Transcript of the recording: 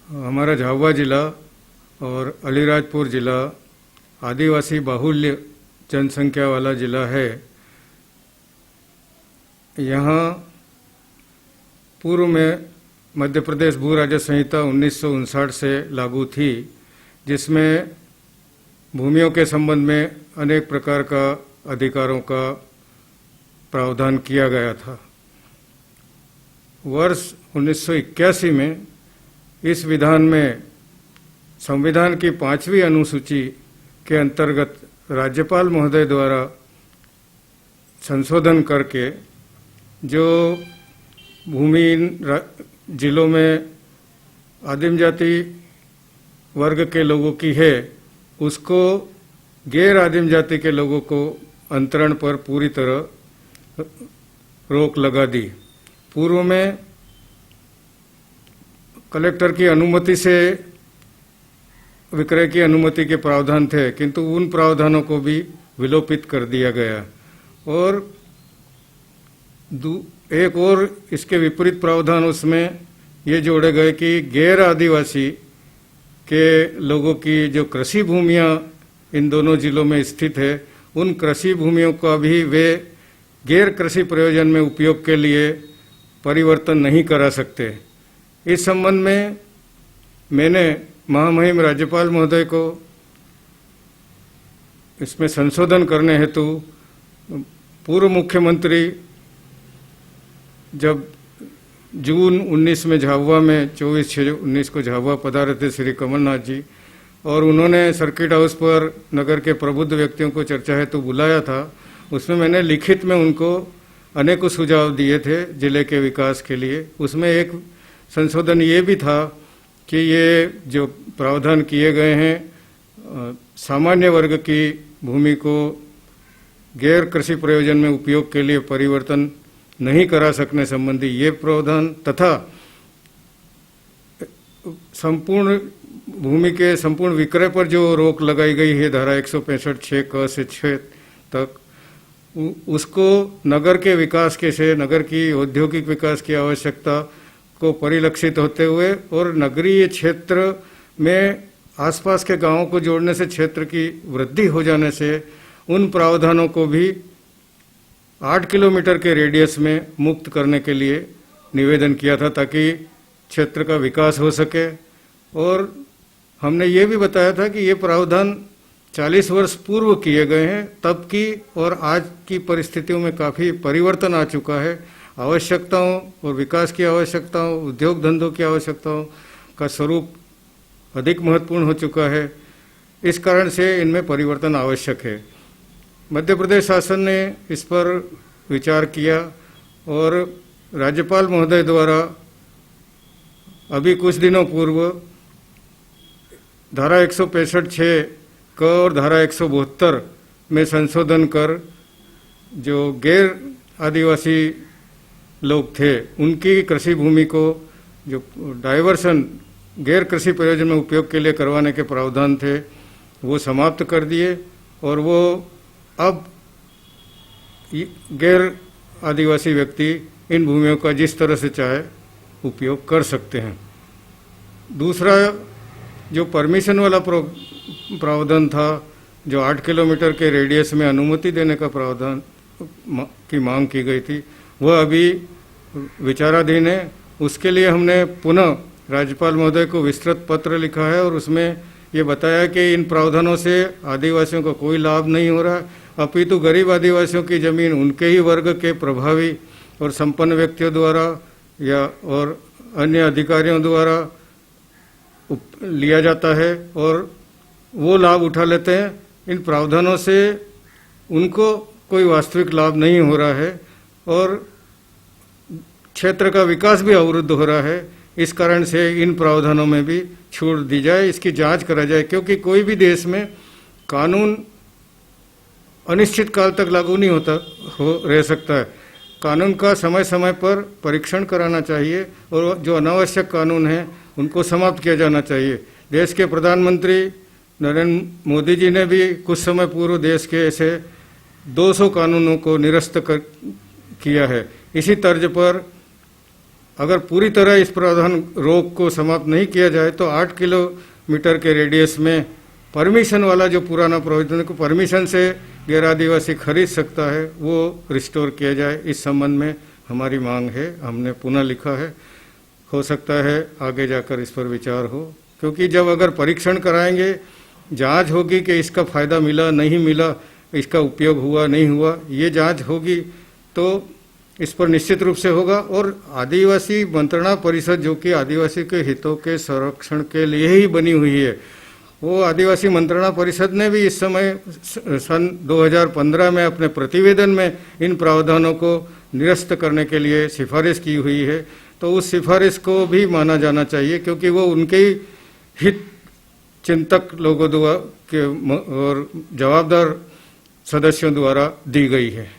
हमारा झाबुआ जिला और अलीराजपुर जिला आदिवासी बाहुल्य जनसंख्या वाला जिला है। यहाँ पूर्व में मध्य प्रदेश भू राजस्व संहिता 1959 से लागू थी, जिसमें भूमियों के संबंध में अनेक प्रकार का अधिकारों का प्रावधान किया गया था। वर्ष 1981 में इस विधान में संविधान की 5वीं अनुसूची के अंतर्गत राज्यपाल महोदय द्वारा संशोधन करके जो भूमिहीन जिलों में आदिम जाति वर्ग के लोगों की है, उसको गैर आदिम जाति के लोगों को अंतरण पर पूरी तरह रोक लगा दी। पूर्व में कलेक्टर की अनुमति से विक्रय की अनुमति के प्रावधान थे, किंतु उन प्रावधानों को भी विलोपित कर दिया गया और एक और इसके विपरीत प्रावधान उसमें ये जोड़े गए कि गैर आदिवासी के लोगों की जो कृषि भूमियां इन दोनों जिलों में स्थित है, उन कृषि भूमियों का भी वे गैर कृषि प्रयोजन में उपयोग के लिए परिवर्तन नहीं करा सकते। इस संबंध में मैंने महामहिम राज्यपाल महोदय को इसमें संशोधन करने हेतु पूर्व मुख्यमंत्री जब जून 19 में झाबुआ में 24/6/19 को झाबुआ पधारे थे श्री कमलनाथ जी, और उन्होंने सर्किट हाउस पर नगर के प्रबुद्ध व्यक्तियों को चर्चा हेतु बुलाया था। उसमें मैंने लिखित में उनको अनेकों सुझाव दिए थे जिले के विकास के लिए। उसमें एक संशोधन ये भी था कि ये जो प्रावधान किए गए हैं सामान्य वर्ग की भूमि को गैर कृषि प्रयोजन में उपयोग के लिए परिवर्तन नहीं करा सकने संबंधी ये प्रावधान तथा संपूर्ण भूमि के संपूर्ण विक्रय पर जो रोक लगाई गई है धारा 165(6) क से 6 तक, उसको नगर के विकास के से नगर की औद्योगिक विकास की आवश्यकता को परिलक्षित होते हुए और नगरीय क्षेत्र में आसपास के गांवों को जोड़ने से क्षेत्र की वृद्धि हो जाने से उन प्रावधानों को भी 8 किलोमीटर के रेडियस में मुक्त करने के लिए निवेदन किया था, ताकि क्षेत्र का विकास हो सके। और हमने ये भी बताया था कि ये प्रावधान 40 वर्ष पूर्व किए गए हैं, तब की और आज की परिस्थितियों में काफ़ी परिवर्तन आ चुका है। आवश्यकताओं और विकास की आवश्यकताओं, उद्योग धंधों की आवश्यकताओं का स्वरूप अधिक महत्वपूर्ण हो चुका है। इस कारण से इनमें परिवर्तन आवश्यक है। मध्य प्रदेश शासन ने इस पर विचार किया और राज्यपाल महोदय द्वारा अभी कुछ दिनों पूर्व धारा 165(6) क और धारा 172 में संशोधन कर जो गैर आदिवासी लोग थे उनकी कृषि भूमि को जो डाइवर्सन गैर कृषि प्रयोजन में उपयोग के लिए करवाने के प्रावधान थे वो समाप्त कर दिए और वो अब गैर आदिवासी व्यक्ति इन भूमियों का जिस तरह से चाहे उपयोग कर सकते हैं। दूसरा जो परमिशन वाला प्रावधान था, जो 8 किलोमीटर के रेडियस में अनुमति देने का प्रावधान की मांग की गई थी, वह अभी विचाराधीन है। उसके लिए हमने पुनः राज्यपाल महोदय को विस्तृत पत्र लिखा है और उसमें ये बताया कि इन प्रावधानों से आदिवासियों को कोई लाभ नहीं हो रहा, अपितु गरीब आदिवासियों की जमीन उनके ही वर्ग के प्रभावी और संपन्न व्यक्तियों द्वारा या और अन्य अधिकारियों द्वारा लिया जाता है और वो लाभ उठा लेते हैं। इन प्रावधानों से उनको कोई वास्तविक लाभ नहीं हो रहा है और क्षेत्र का विकास भी अवरुद्ध हो रहा है। इस कारण से इन प्रावधानों में भी छूट दी जाए, इसकी जांच करा जाए, क्योंकि कोई भी देश में कानून अनिश्चित काल तक लागू नहीं रह सकता है। कानून का समय समय पर परीक्षण कराना चाहिए और जो अनावश्यक कानून हैं उनको समाप्त किया जाना चाहिए। देश के प्रधानमंत्री नरेंद्र मोदी जी ने भी कुछ समय पूर्व देश के ऐसे 200 कानूनों को निरस्त किया है। इसी तर्ज पर अगर पूरी तरह इस प्रावधान रोग को समाप्त नहीं किया जाए तो 8 किलोमीटर के रेडियस में परमिशन वाला जो पुराना प्रावधान को परमिशन से गैर आदिवासी खरीद सकता है वो रिस्टोर किया जाए। इस संबंध में हमारी मांग है, हमने पुनः लिखा है। हो सकता है आगे जाकर इस पर विचार हो, क्योंकि जब अगर परीक्षण कराएंगे, जांच होगी कि इसका फायदा मिला नहीं मिला, इसका उपयोग हुआ नहीं हुआ, ये जांच होगी तो इस पर निश्चित रूप से होगा। और आदिवासी मंत्रणा परिषद जो कि आदिवासी के हितों के संरक्षण के लिए ही बनी हुई है, वो आदिवासी मंत्रणा परिषद ने भी इस समय सन 2015 में अपने प्रतिवेदन में इन प्रावधानों को निरस्त करने के लिए सिफारिश की हुई है। तो उस सिफारिश को भी माना जाना चाहिए, क्योंकि वो उनके ही हित चिंतक लोगों द्वारा के और जवाबदार सदस्यों द्वारा दी गई है।